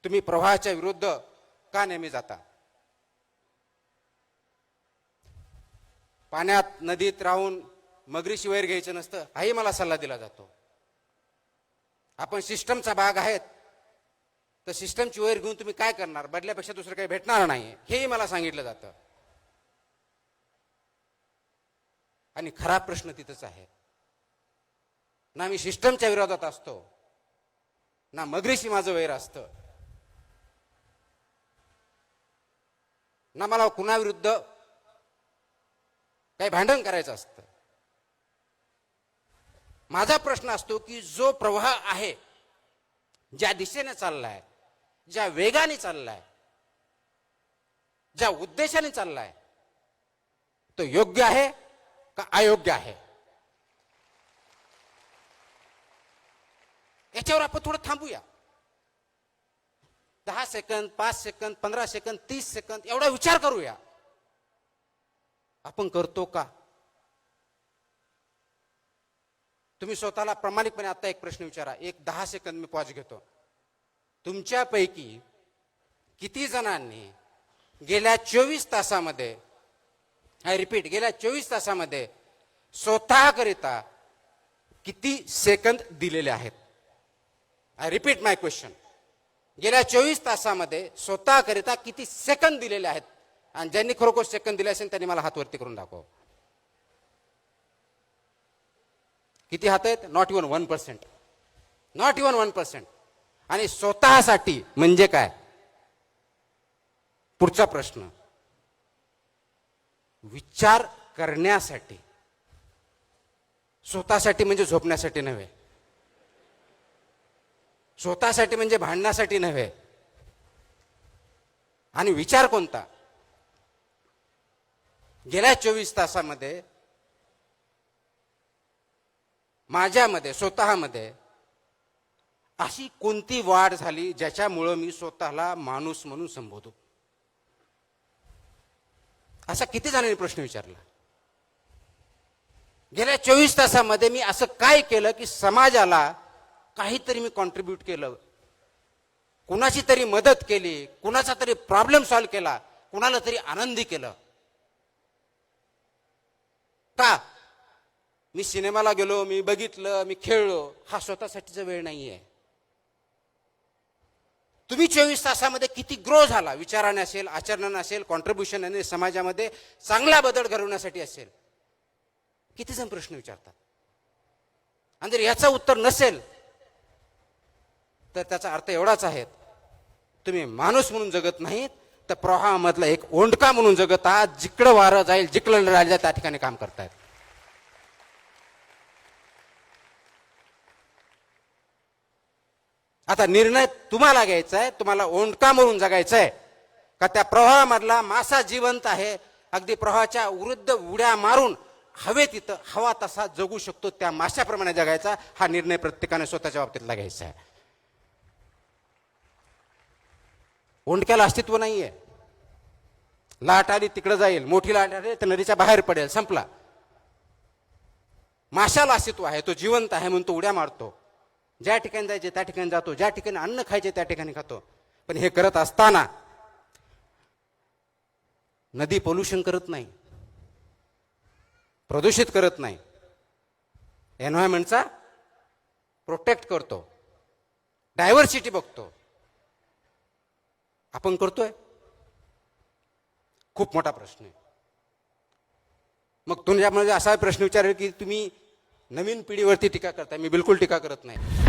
तुम्ही प्रवाहाच्या विरुद्ध का नेहमी जाता? पाण्यात नदीत राहून मगरीशी वैर घ्यायचं नसतं, हाही मला सल्ला दिला जातो. आपण सिस्टमचा भाग आहेत, तर सिस्टमची वैर घेऊन तुम्ही काय करणार? बदल्यापेक्षा दुसरं काही भेटणार नाही, हेही मला सांगितलं जातं. आणि खरा प्रश्न तिथंच आहे. ना मी सिस्टमच्या विरोधात असतो, ना मगरीशी माझं वैर असतं, ना मला कुणाविरुद्ध काही भांडण करायचं असतं. माझा प्रश्न असतो की जो प्रवाह आहे, ज्या दिशेने चाललाय, ज्या वेगाने चाललाय, ज्या उद्देशाने चाललाय, तो योग्य आहे का अयोग्य आहे? याच्यावर आपण थोडं थांबूया. 10 सेकंद, 5 सेकंद, 15 सेकंद, 30 सेकंद एवढा विचार करूया. आपण करतो का? तुम्ही स्वतःला प्रामाणिकपणे आता एक प्रश्न विचारा. एक 10 सेकंद मी पॉज घेतो. तुमच्यापैकी किती जणांनी गेल्या 24 तासामध्ये, आय रिपीट, गेल्या 24 तासामध्ये स्वतःकरिता किती सेकंद दिलेले आहेत? I repeat my question. गेल्या 24 तासामध्ये स्वतःकरिता किती सेकंद दिलेले आहेत? आणि ज्यांनी खरोखर सेकंद दिले असेल त्यांनी मला हात वरती करून दाखव. किती हात आहेत? Not even 1%. Not even 1%. आणि स्वतःसाठी म्हणजे काय? पुढचा प्रश्न, विचार करण्यासाठी. स्वतःसाठी म्हणजे झोपण्यासाठी नव्हे, स्वतःसाठी म्हणजे भांडण्यासाठी नव्हे. आणि विचार कोणता? गेल्या 24 तासामध्ये माझ्यामध्ये, स्वतःमध्ये अशी कोणती वाढ झाली ज्याच्यामुळं मी स्वतःला माणूस म्हणून संबोधू? असा किती जणांनी प्रश्न विचारला? गेल्या 24 तासामध्ये मी असं काय केलं की समाजाला काहीतरी मी कॉन्ट्रीब्यूट केलं, कुणाची तरी मदत केली, कुणाचा तरी प्रॉब्लेम सॉल्व्ह केला, कुणाला तरी आनंदी केलं? का? मी सिनेमाला गेलो, मी बघितलं, मी खेळलो, हा स्वतःसाठीचा वेळ नाहीये. तुम्ही 24 तासामध्ये किती ग्रो झाला? विचाराने असेल, आचरणाने असेल, कॉन्ट्रीब्युशन समाजामध्ये चांगला बदल घडवण्यासाठी असेल. किती जण प्रश्न विचारतात? आणि जर याचं उत्तर नसेल तर त्याचा अर्थ एवढाच आहे, तुम्ही माणूस म्हणून जगत नाहीत, तर प्रवाहामधला एक ओंडका म्हणून जगत आहात. जिकडं वारं जाईल, जिकडं राहिलं त्या ठिकाणी काम करतायत. आता निर्णय तुम्हाला घ्यायचा आहे. तुम्हाला ओंडका म्हणून जगायचं आहे का त्या प्रवाहामधला मासा जिवंत आहे, अगदी प्रवाहाच्या विरुद्ध उड्या मारून हवेत तिथं हवा तसा जगू शकतो त्या माशाप्रमाणे जगायचा? हा निर्णय प्रत्येकाने स्वतःच्या बाबतीतला घ्यायचा आहे. ओंडक्याला अस्तित्व नाहीये. लाट आली तिकडे जाईल, मोठी लाट आली तर नदीच्या बाहेर पडेल, संपला. माशाला अस्तित्व आहे, तो जिवंत आहे म्हणून तो उड्या मारतो. ज्या ठिकाणी जायचे त्या ठिकाणी जातो, ज्या ठिकाणी अन्न खायचे त्या ठिकाणी खातो. पण हे करत असताना नदी पोल्युशन करत नाही, प्रदूषित करत नाही, एन्व्हायरमेंटचा प्रोटेक्ट करतो, डायव्हर्सिटी बघतो. आपण करतोय? खूप मोठा प्रश्न आहे. मग तुमच्यामध्ये असा प्रश्न विचारेल की तुम्ही नवीन पिढीवरती टीका करताय. मी बिलकुल टीका करत नाही.